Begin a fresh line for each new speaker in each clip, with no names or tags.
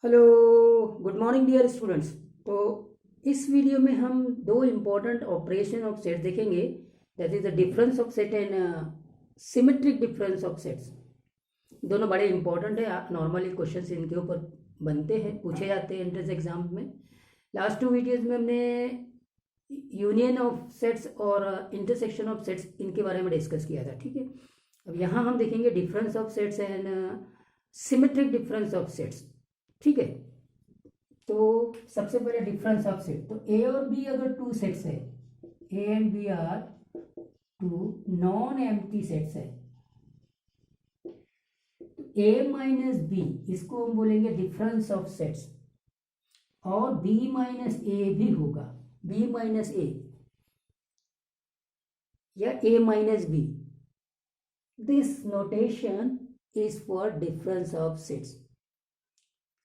Hello, good morning dear students. तो इस video में हम दो इम्पॉर्टेंट ऑपरेशन ऑफ सेट्स देखेंगे। That is the difference of set and symmetric difference of sets. दोनों बड़े इंपॉर्टेंट है। नॉर्मली क्वेश्चंस इनके ऊपर बनते हैं, पूछे जाते हैं एंट्रेंस एग्जाम में। लास्ट टू वीडियोज में हमने यूनियन ऑफ सेट्स और इंटरसेक्शन ऑफ सेट्स इनके बारे में डिस्कस किया था। ठीक है, अब यहाँ हम देखेंगे difference of sets and symmetric difference of sets. ठीक है, तो सबसे पहले डिफरेंस ऑफ सेट। तो ए और बी अगर टू सेट्स है, A and B are two non empty sets है, तो ए माइनस बी इसको हम बोलेंगे डिफरेंस ऑफ सेट्स, और बी माइनस ए भी होगा, बी माइनस ए या A minus B. This notation is for difference of sets.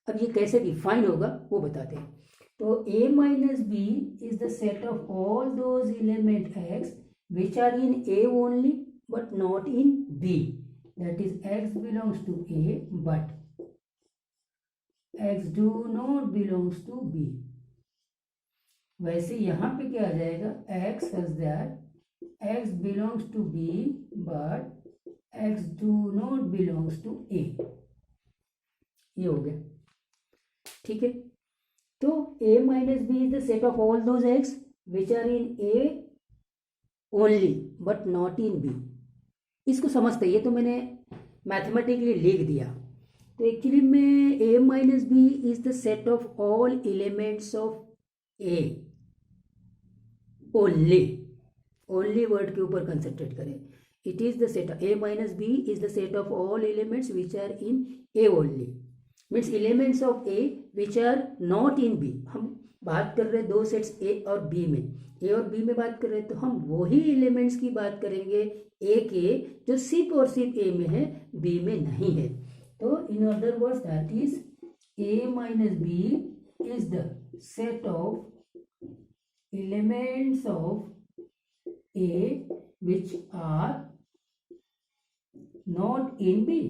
अब ये कैसे डिफाइन होगा वो बताते हैं। तो a minus B is the set of all those element x which are in a only but not in b, that is x belongs to a but x do not belongs to b। वैसे यहाँ पे क्या आ जाएगा, x such that x belongs to b but x do not belongs to a। ये हो गया। ठीक है, तो a minus B is the set of all those x which are in a only but not in b। इसको समझते, ये तो मैंने मैथमेटिकली लिख दिया। तो एक्चुअली में a minus B is the set of all elements of a only. Only word के ऊपर कंसंट्रेट करें। It is the set, a minus B is the set of all elements which are in a only, means elements of A which are not in B. हम बात कर रहे हैं दो sets A और बी में, ए और बी में बात कर रहे हैं, तो हम वही एलिमेंट्स की बात करेंगे ए के जो सिर्फ और सिर्फ ए में है, बी में नहीं है। तो in other words that is A minus B is the set of elements of A which are not in B,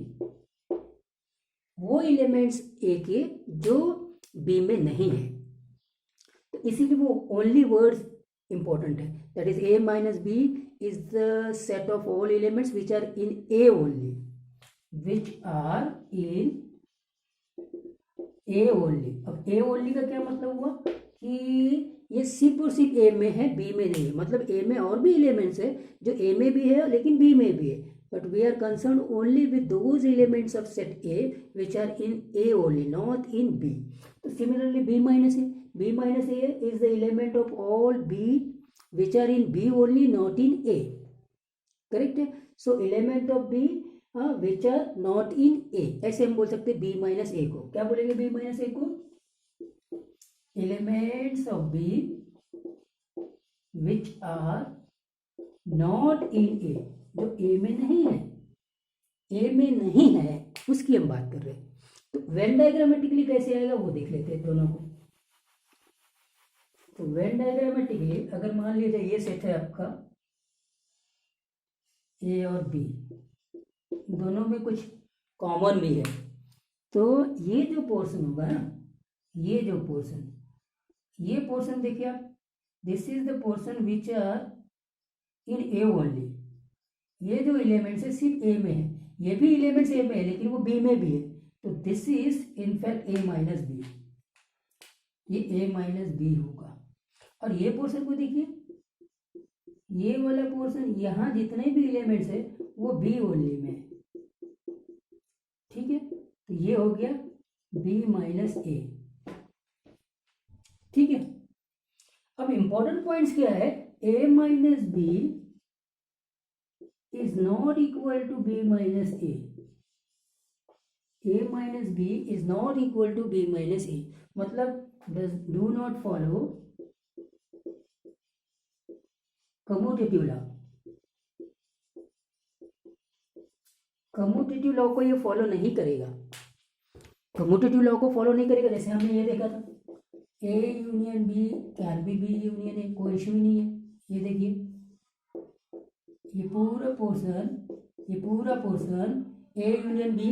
वो एलिमेंट्स ए के जो बी में नहीं है। तो इसीलिए वो ओनली वर्ड्स इंपॉर्टेंट है। That is A minus B is the set of all elements which are in A only, which are in A only. अब ए ओनली का क्या मतलब हुआ कि ये सिर्फ और सिर्फ ए में है, बी में नहीं है। मतलब ए में और भी एलिमेंट्स है जो ए में भी है लेकिन बी में भी है, but we are concerned only with those elements of set A which are in A only, not in B. So similarly B minus A is the element of all B which are in B only, not in A. Correct? So element of B which are not in A, ऐसे हम बोल सकते हैं B minus A को। क्या बोलेंगे B minus A को? Elements of B which are not in A, जो ए में नहीं है, ए में नहीं है उसकी हम बात कर रहे हैं। तो वेन डायग्रामेटिकली कैसे आएगा वो देख लेते हैं दोनों को। तो वेन डायग्रामेटिकली अगर मान लीजिए ये सेट है आपका ए और बी, दोनों में कुछ कॉमन भी है, तो ये जो पोर्शन होगा ना, ये जो पोर्शन, ये पोर्शन देखिए आप, this is the portion which are in A only. ये जो एलिमेंट्स है सिर्फ ए में है, ये भी एलिमेंट्स ए में है लेकिन वो बी में भी है, तो this is in fact A minus B, ये ए माइनस बी होगा। और ये पोर्शन को देखिए, ये वाला पोर्शन, यहाँ जितने भी एलिमेंट्स है वो बी ओनली में है। ठीक है, तो ये हो गया बी माइनस ए। ठीक है, अब इंपॉर्टेंट पॉइंट्स क्या है, A minus B is not equal to b minus a. A minus b is not equal to b minus a. मतलब do not follow commutative law। Commutative law को ये follow नहीं करेगा, कम्यूटेटिव लॉ को follow नहीं करेगा। जैसे हमने ये देखा था, A union B can be B union A, कोई इश्यू ही नहीं है। ये देखिए, ये पूरा पोर्शन ए यूनियन बी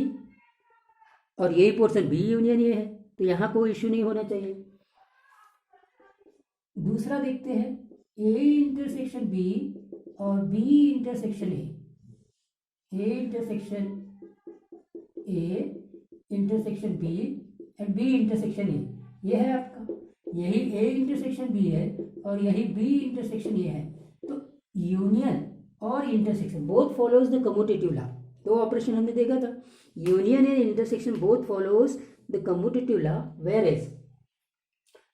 और यही पोर्शन बी यूनियन ए है। तो यहाँ कोई इश्यू नहीं होना चाहिए। दूसरा देखते हैं, ए इंटरसेक्शन बी और B intersection A intersection A intersection B and B intersection A, ये है आपका, यही ए इंटरसेक्शन बी है और यही बी इंटरसेक्शन ए है। तो यूनियन और intersection both follows the commutative law. दो ऑपरेशन हमने देखा था, union and intersection both follows the commutative law, whereas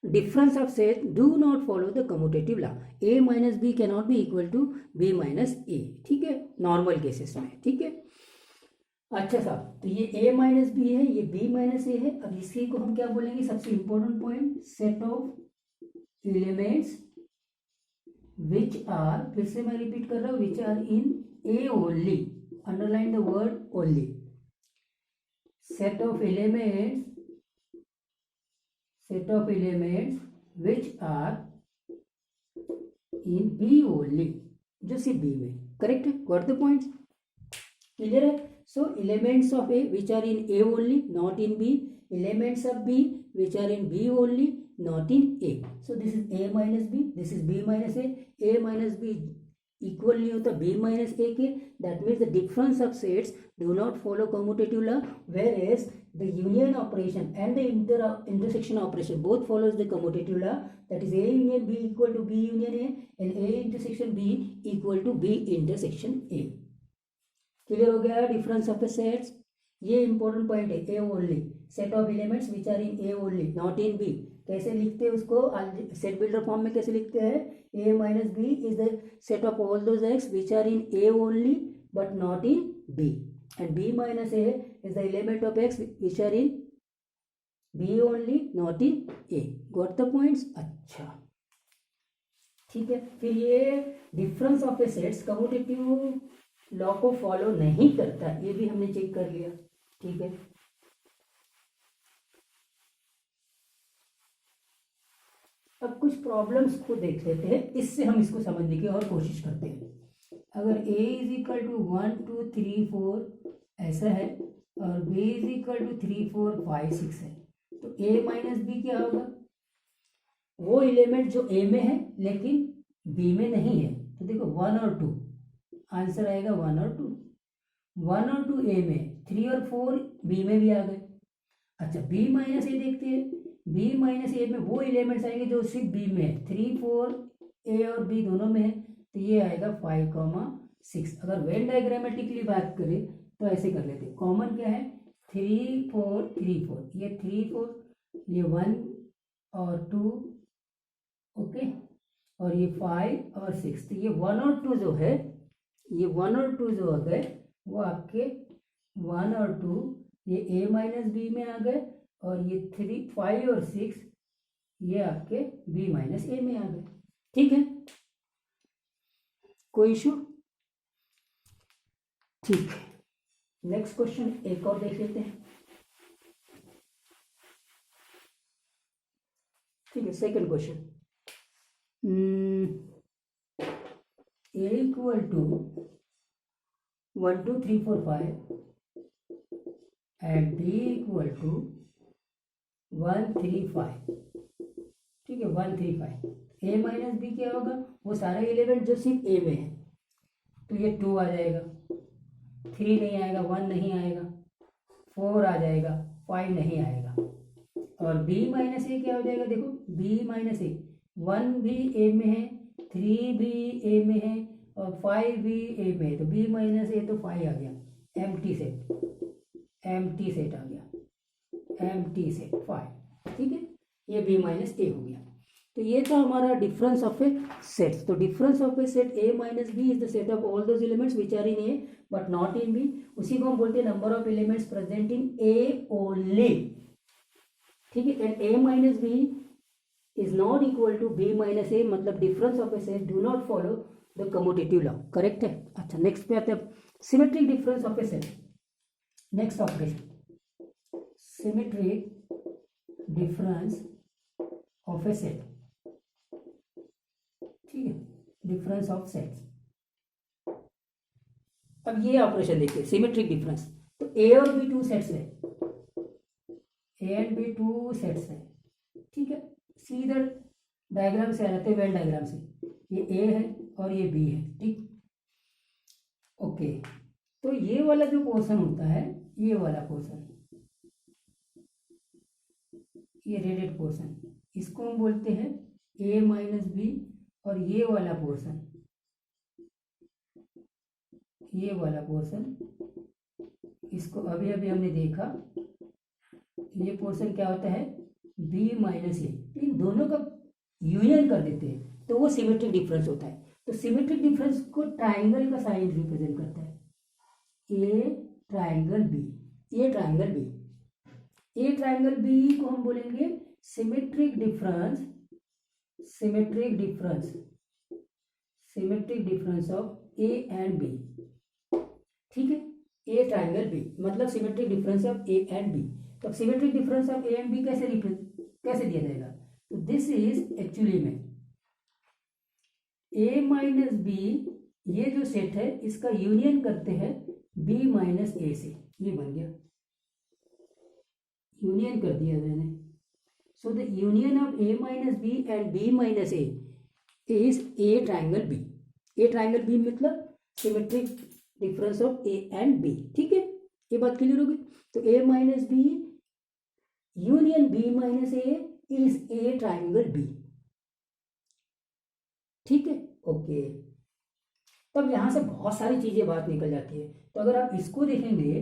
difference of set do not follow the commutative law. A minus B cannot be equal to B minus A, ठीक है, normal cases में, ठीक है। अच्छा साहब, तो ये A minus B है, ये B माइनस ए है। अब इसी को हम क्या बोलेंगे, सबसे important point, set of elements which are, फिर से मैं रिपीट कर रहा हूँ, which are in A only, underline the word only, set of elements which are in B only, जो सिर्फ B में, करेक्ट है, गॉट द पॉइंट्स, क्लियर है। So elements of A which are in A only, not in B, elements of B which are in B only, not in A. So this is A minus B, this is B minus A minus B equal नहीं होता B minus A के, that means the difference of sets do not follow commutative law, whereas the union operation and the intersection operation both follows the commutative law, that is A union B equal to B union A and A intersection B equal to B intersection A। Clear हो गया difference of the sets, ये important point है। A only, set of elements which are in A only, not in B। कैसे लिखते हैं उसको, set builder form में कैसे लिखते हैं, A minus B is the set of all those x which are in A only but not in B, and B minus A is the element of X which are in B only not in A। Got the points, अच्छा ठीक है। फिर ये difference of a sets commutative law को follow नहीं करता, ये भी हमने चेक कर लिया, ठीक है। अब कुछ प्रॉब्लम्स को देख लेते हैं, इससे हम इसको समझने की और कोशिश करते हैं। अगर A इज इक्वल टू 1 2 3 4 ऐसा है और B इज इक्वल टू 3 4 5 6 है, तो A माइनस बी क्या होगा, वो एलिमेंट जो A में है लेकिन B में नहीं है। तो देखो 1 और 2, आंसर आएगा 1 और 2, 1 और 2 A में, 3 और 4 B में भी आ गए। अच्छा B माइनस ए देखते हैं, B माइनस ए में वो एलिमेंट्स आएंगे जो सिर्फ B में है, 3 4 A और B दोनों में है, तो ये आएगा 5 6। अगर वेन डायग्रामेटिकली बात करें तो ऐसे कर लेते हैं, कॉमन क्या है 3 4 3 4, ये 3 4, ये 1 और 2, ओके, और ये 5 और 6, तो ये 1 और 2 जो है, ये 1 और 2 जो आ गए वो आपके 1 और 2 ये A माइनस बी में आ गए, और ये 3 5 और 6 ये आपके B माइनस ए में आ गए, ठीक है, कोई इशू, ठीक है। नेक्स्ट क्वेश्चन एक और देख लेते हैं, ठीक है। Second question, A equal to 1 2 3 4 5 and B equal to 1 3 5, ठीक है, 1 3 5। A माइनस बी क्या होगा, वो सारे एलिमेंट जो सिर्फ A में है, तो ये 2 आ जाएगा, 3 नहीं आएगा, 1 नहीं आएगा, 4 आ जाएगा, 5 नहीं आएगा, और B माइनस ए क्या हो जाएगा, देखो B माइनस ए, 1 भी A में है, 3 भी A में है, और 5 भी A में है, तो B माइनस ए तो 5 आ गया, एम्प्टी सेट आ गया, एम्प्टी सेट 5, ठीक है, ये B माइनस ए हो गया। तो ये था हमारा डिफरेंस ऑफ ए सेट्स। तो difference of a set A minus B is the set of all those elements which are in A but not in B। उसी को हम बोलते हैं number of elements present in A only, ठीक है, and A minus B is not equal to B minus A, मतलब difference of a set do not follow the commutative law, correct है। अच्छा, नेक्स्ट पे आते हैं symmetric difference of a set. Next operation, symmetric difference of a set, ठीक है, difference of sets. अब ये ऑपरेशन देखिए, सिमेट्रिक डिफरेंस, तो A और B टू सेट्स है, A and B two sets है, ठीक है। सीधा डायग्राम से आ जाते हैं, वेन डायग्राम से, ये ए है और ये बी है, ठीक। ओके, तो ये वाला जो पोर्शन होता है, ये वाला पोर्शन, ये रेडेड पोर्शन, इसको हम बोलते हैं ए माइनस बी। और ये वाला पोर्शन, ये वाला पोर्शन, इसको अभी अभी हमने देखा, ये पोर्शन क्या होता है, बी माइनस ए। इन दोनों का यूनियन कर देते हैं तो वो सिमेट्रिक डिफरेंस होता है। तो सिमेट्रिक डिफरेंस को ट्राइंगल का साइन रिप्रेजेंट करता है, A triangle B, A triangle B, A triangle B को हम बोलेंगे symmetric difference, symmetric difference, symmetric difference of A and B, ठीक है। ए ट्राइंगल बी मतलब symmetric difference of A and B. तो symmetric difference of A and B कैसे दिया जाएगा, तो दिस इज एक्चुअली में ए माइनस बी, ये जो सेट है इसका यूनियन करते हैं बी माइनस ए से, ये बन गया, यूनियन कर दिया मैंने। So the union of A minus B and B minus A is A triangle B. A triangle B मतलब symmetric difference of A and B, ठीक है। ये बात क्लियर होगी। तो A minus B union B minus A is A triangle B, ठीक है। Okay, तब यहां से बहुत सारी चीजें बात निकल जाती है। तो अगर आप इसको देखेंगे,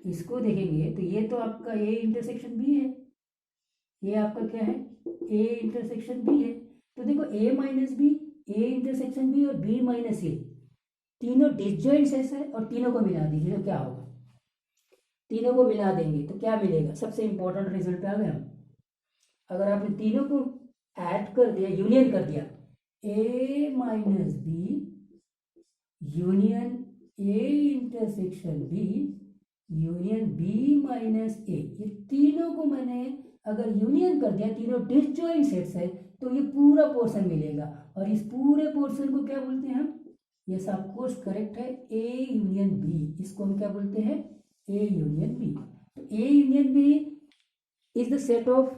इसको देखेंगे तो ये तो आपका ए इंटरसेक्शन बी है, ये आपका क्या है, ए इंटरसेक्शन बी है। तो देखो A minus B, A intersection B और बी माइनस ए, तीनों डिसजॉइंट सेट्स है और तीनों को मिला दीजिए तो क्या होगा, तीनों को मिला देंगे तो क्या मिलेगा, सबसे इंपॉर्टेंट रिजल्ट पे आ गए हम। अगर आपने तीनों को ऐड कर दिया, यूनियन कर दिया, A minus B union A intersection B union B minus A, ये तीनों को मैंने अगर यूनियन कर दिया, तीनों डिसजॉइंट सेट्स है, तो ये पूरा पोर्शन मिलेगा। और इस पूरे पोर्शन को क्या बोलते हैं हम, ये सब कोर्स करेक्ट है, ए यूनियन बी, इसको हम क्या बोलते हैं, ए यूनियन बी। तो A union B is the set of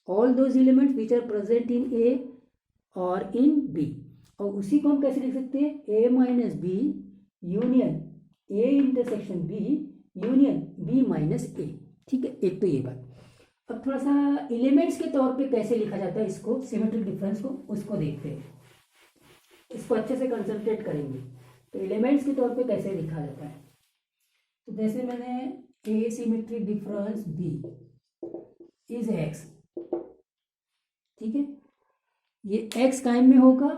all those elements which are present in A और इन बी। और उसी को हम कैसे लिख सकते हैं, A minus B union A intersection B union B minus A, ठीक है। एक तो ये बात। अब थोड़ा सा एलिमेंट्स के तौर पे कैसे लिखा जाता है इसको, सिमेट्रिक डिफरेंस को, उसको देखते हैं। इसको अच्छे से कंसंट्रेट करेंगे तो एलिमेंट्स के तौर पे कैसे लिखा जाता है। तो जैसे मैंने A symmetric difference B is x, ठीक है। ये एक्स टाइम में होगा,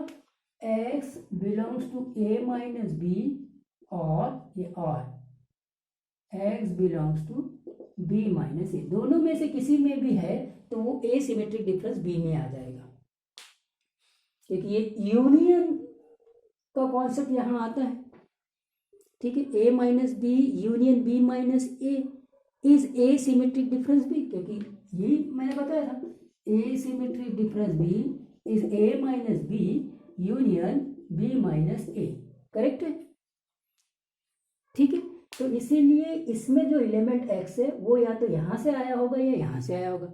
x belongs to A minus B, और ये और x belongs to B minus A, दोनों में से किसी में भी है तो वो ए सिमेट्रिक डिफरेंस बी में आ जाएगा, क्योंकि ये यूनियन का कॉन्सेप्ट यहां आता है, ठीक है। A minus B union B minus A is A symmetric difference B, क्योंकि यही मैंने बताया था, A symmetric difference B is A minus B union B minus A, correct है, ठीक है। तो इसीलिए इसमें जो एलिमेंट एक्स है वो या तो यहां से आया होगा या यहां से आया होगा,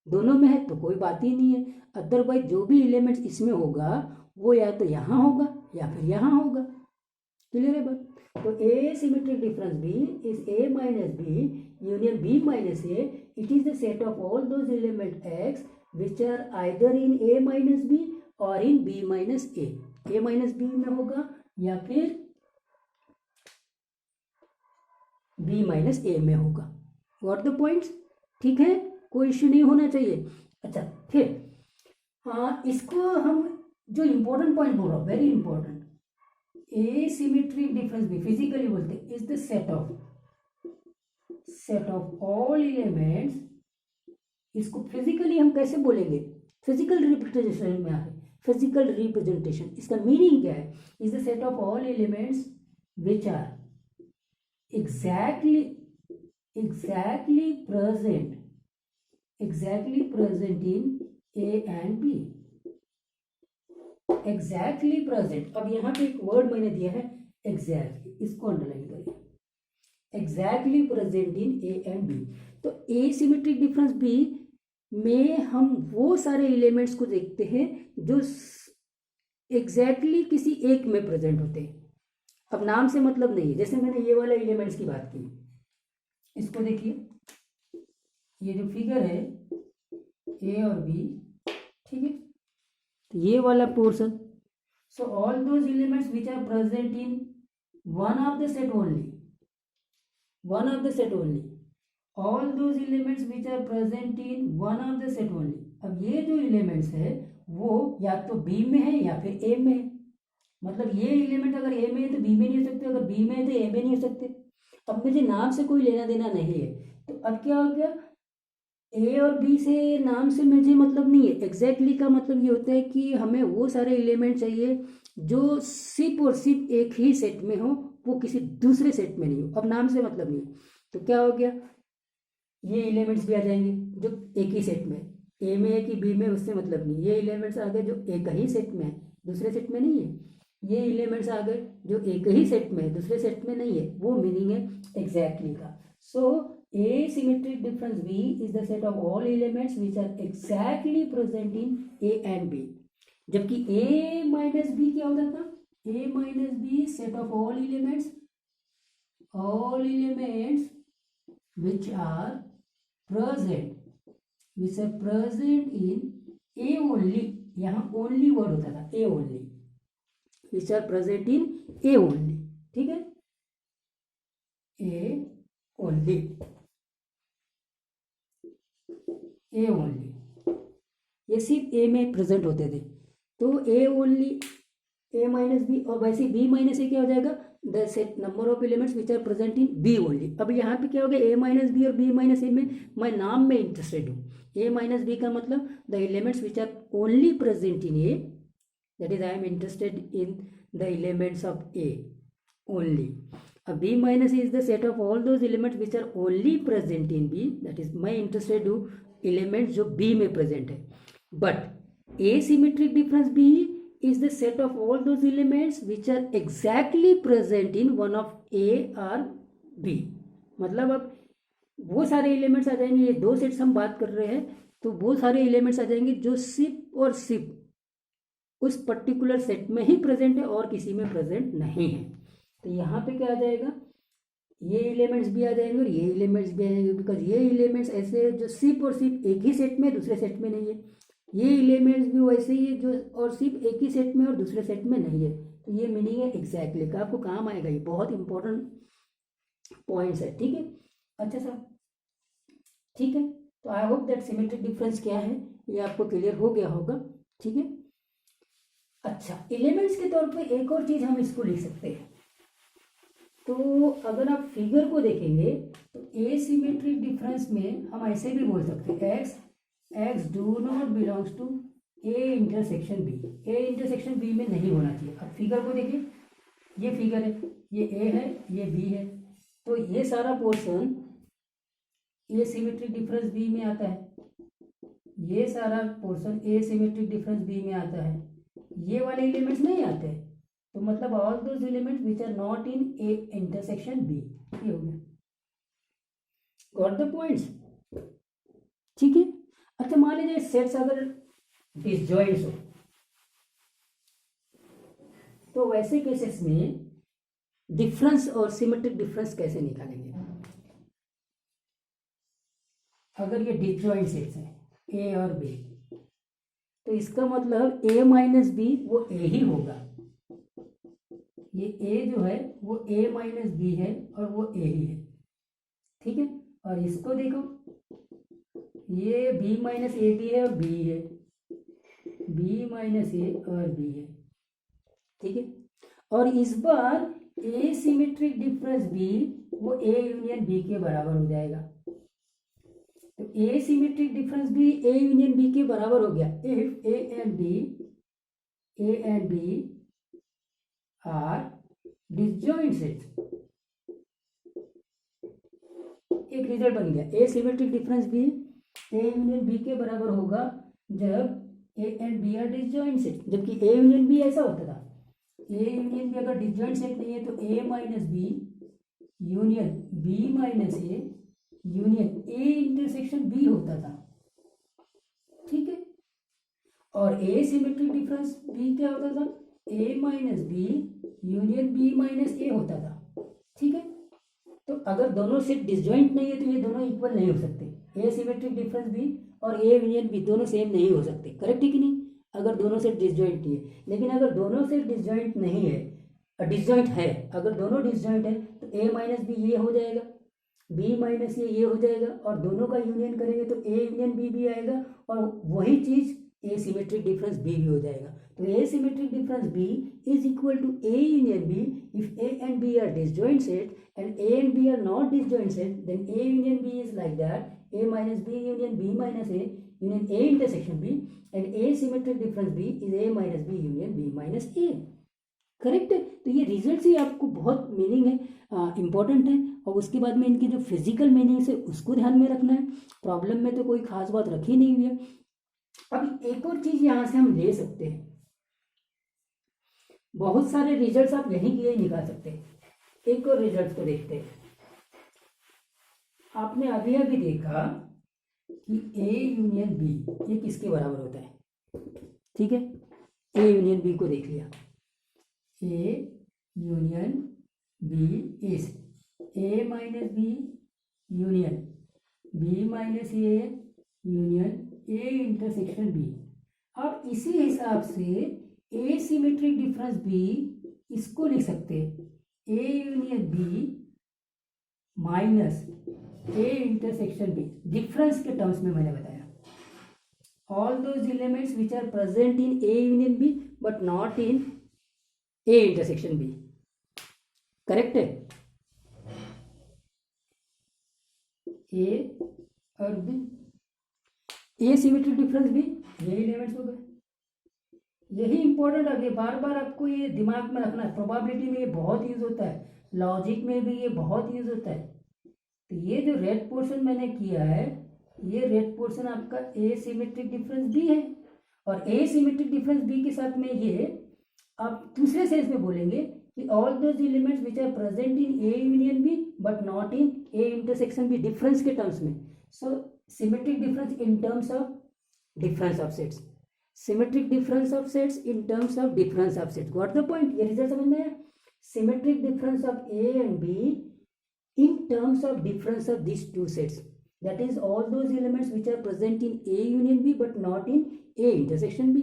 दोनों में है तो कोई बात ही नहीं है। अदरवाइज जो भी एलिमेंट इसमें होगा वो या तो यहाँ होगा या फिर यहाँ होगा, क्लियर है बात। तो A symmetric difference B is A minus B union B minus A, it is the set of all those element x which are either in A minus B और in B minus A minus B में होगा या फिर B minus A में होगा। What the points, ठीक है, कोई इश्यू नहीं होना चाहिए। अच्छा, फिर हाँ, इसको हम जो इंपॉर्टेंट पॉइंट बोल रहा हूँ, वेरी इंपॉर्टेंट, ए सिमेट्रिक डिफरेंस भी फिजिकली बोलते हैं is the set of all elements. इसको फिजिकली हम कैसे बोलेंगे, फिजिकल रिप्रेजेंटेशन में आए, फिजिकल रिप्रेजेंटेशन, इसका मीनिंग क्या है, is the set of all elements which are exactly present in A and B, exactly present। अब यहाँ पे एक वर्ड मैंने दिया है exactly, इसको अंडरलाइन करिए, exactly present in A and B. तो एसिमेट्रिक डिफरेंस बी में हम वो सारे एलिमेंट्स को देखते हैं जो एग्जैक्टली किसी एक में प्रेजेंट होते हैं। अब नाम से मतलब नहीं है, जैसे मैंने ये वाला एलिमेंट्स की बात की, इसको देखिए, ये जो फिगर है ए और बी, ठीक है, तो ये वाला portion, so all those elements which are present in one of the set only, one of the set only, all those elements which are present in one of the set only। अब ये जो elements है वो या तो B में है या फिर ए में है। मतलब ये एलिमेंट अगर ए में है तो बी में नहीं हो सकते, अगर बी में है तो ए में नहीं हो सकते। अब मुझे नाम से कोई लेना देना नहीं है, तो अब क्या हो गया, ए और बी से नाम से मुझे मतलब नहीं है। एग्जैक्टली का मतलब ये होता है कि हमें वो सारे एलिमेंट चाहिए जो सिर्फ और सिर्फ एक ही सेट में हो, वो किसी दूसरे सेट में नहीं हो। अब नाम से मतलब नहीं, तो क्या हो गया, ये एलिमेंट्स भी आ जाएंगे जो एक ही सेट में, ए में है कि बी में उससे मतलब नहीं। ये एलिमेंट्स आ गए जो एक ही सेट में है, दूसरे सेट में नहीं है। ये एलिमेंट्स आ गए जो एक ही सेट में है, दूसरे सेट में नहीं है। वो मीनिंग है एग्जैक्टली का। सो asymmetric difference B is the set of all elements which are exactly present in A and B। जबकि A minus B क्या होता था, A minus B set of all elements which are present in A only, यहाँ only word होता था, A only, which are present in A only, ठीक है, A only, A only, ये सिर्फ ए में प्रेजेंट होते थे। तो A only, A minus B, और वैसे बी माइनस ए क्या हो जाएगा, the set number of elements which are present in B only. अब यहाँ पे क्या हो गया, ए माइनस बी और बी माइनस ए में मैं नाम में इंटरेस्टेड हूँ। ए माइनस बी का मतलब the elements which are only present in A, that is I am interested in the elements of A only. अब b minus a is the set of all those elements which are only present in B, that is मैं interested हूँ element जो B में present है। But asymmetric difference B is the set of all those elements which are exactly present in one of A or B। मतलब अब वो सारे elements आ जाएंगे, ये दो सेट्स हम बात कर रहे हैं, तो वो सारे एलिमेंट्स आ जाएंगे जो सिर्फ और सिर्फ उस पर्टिकुलर सेट में ही प्रेजेंट है और किसी में प्रेजेंट नहीं है। तो यहाँ पे क्या आ जाएगा, ये एलिमेंट्स भी आ जाएंगे और ये एलिमेंट्स भी आ जाएंगे, बिकॉज ये एलिमेंट्स ऐसे है जो सिर्फ और सिर्फ एक ही सेट में दूसरे सेट में नहीं है। ये एलिमेंट्स भी वैसे ही है जो और सिर्फ एक ही सेट में और दूसरे सेट में नहीं है। तो ये मीनिंग है एग्जैक्टली का, आपको काम आएगा, ये बहुत इंपॉर्टेंट पॉइंट्स है, ठीक है। अच्छा सर, ठीक है, तो I hope that symmetric difference क्या है ये आपको क्लियर हो गया होगा, ठीक है। अच्छा, एलिमेंट्स के तौर पे एक और चीज़ हम इसको लिख सकते हैं। तो अगर आप फिगर को देखेंगे तो एसिमेट्रिक डिफरेंस में हम ऐसे भी बोल सकते हैं, X do not belongs to A intersection B. A intersection B में नहीं होना चाहिए। अब फिगर को देखिए, ये फिगर है, ये ए है, ये बी है, तो ये सारा पोर्शन एसिमेट्रिक डिफरेंस बी में आता है, ये सारा पोर्शन एसिमेट्रिक डिफरेंस बी में आता है, ये वाले एलिमेंट्स नहीं आते हैं। तो मतलब all those elements which are not in A intersection B, ये हो गया। गॉट द पॉइंट्स, ठीक है। अच्छा, मान लीजिए सेट्स अगर डिसजॉइंट्स हो, तो वैसे केसेस में डिफरेंस और सिमेट्रिक डिफरेंस कैसे निकालेंगे। अगर ये डिसजॉइंट सेट्स हैं ए और बी, तो इसका मतलब ए माइनस बी वो ए ही होगा। ये ए जो है वो ए माइनस बी है और वो ए ही है, ठीक है। और इसको देखो, ये बी माइनस ए बी है और बी है, बी माइनस ए और बी है, ठीक है। और इस बार ए सिमेट्रिक डिफरेंस बी वो ए यूनियन बी के बराबर हो जाएगा। तो A symmetric difference B A union B के बराबर हो गया if A and B are disjoint sets. एक रिजल्ट बन गया, A symmetric difference B A union B के बराबर होगा जब A and B are disjoint set. जबकि ए यूनियन बी ऐसा होता था, ए यूनियन बी अगर डिसजॉइंट सेट नहीं है तो A minus B union B minus A union A intersection B होता था, ठीक है। और ए सिमेट्रिक डिफरेंस बी क्या होता था, A minus B union B minus A होता था, ठीक है। तो अगर दोनों सेट डिसजॉइंट नहीं है तो ये दोनों इक्वल नहीं हो सकते, ए सिमेट्रिक डिफरेंस बी और ए यूनियन बी दोनों सेम नहीं हो सकते, करेक्ट है कि नहीं, अगर दोनों सेट डिसजॉइंट नहीं है। लेकिन अगर दोनों सेट डिसजॉइंट नहीं है, डिसजॉइंट है, अगर दोनों डिसजॉइंट है तो ए माइनस बी ये हो जाएगा, बी माइनस ये हो जाएगा, और दोनों का यूनियन करेंगे तो ए यूनियन बी भी आएगा, और वही चीज ए सिमेट्रिक डिफरेंस बी भी हो जाएगा। तो A symmetric difference B is equal to A union B if A and B are disjoint set and a and b are not disjoint set, then a union b is like that a minus b union b minus a union a intersection b, and a symmetric difference b is a minus b union b minus a, correct है। तो ये result ही आपको बहुत meaning है, important है, और उसके बाद में इनकी जो फिजिकल मीनिंग्स है उसको ध्यान में रखना है। प्रॉब्लम में तो कोई खास बात रखी नहीं हुई है। अब एक और चीज यहां से हम ले सकते हैं, बहुत सारे रिजल्ट्स आप यहीं के निकाल सकते हैं। एक और रिजल्ट को देखते हैं। आपने अभी अभी देखा कि ए यूनियन बी ये किसके बराबर होता है, ठीक है। ए यूनियन बी को देख लिया, A union B is A minus B union B minus A union A intersection B. अब इसी हिसाब से ए सिमेट्रिक डिफरेंस बी इसको लिख सकते हैं A union B minus A intersection B, difference के टर्म्स में मैंने बताया, all those elements which are present in A union B but not in A intersection B, correct है। ए और B, A symmetric difference B, ये elements हो गए। यही इंपॉर्टेंट है, बार बार आपको ये दिमाग में रखना है। प्रोबेबिलिटी में ये बहुत यूज होता है, लॉजिक में भी ये बहुत यूज होता है। तो ये जो रेड पोर्शन मैंने किया है, ये रेड पोर्शन आपका ए सिमेट्रिक डिफरेंस बी है, और ए सिमेट्रिक डिफरेंस बी के साथ में ये आप दूसरे सेंस में बोलेंगे कि all those elements which are present in A union B but not in A intersection B, difference के टर्म्स में। So symmetric difference in terms of difference of sets, symmetric difference of sets in terms of difference of sets, got the point. ये result समझ में आया, symmetric difference of A and B in terms of difference of these two sets, that is all those elements which are present in A union B but not in A intersection B।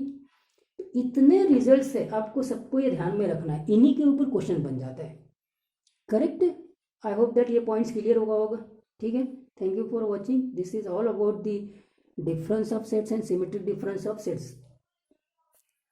इतने results है, आपको सबको ये ध्यान में रखना है, इन्हीं के ऊपर क्वेश्चन बन जाता है, करेक्ट। आई होप दैट ये पॉइंट्स क्लियर होगा, ठीक है। Thank you for watching, this is all about the difference of sets and symmetric difference of sets.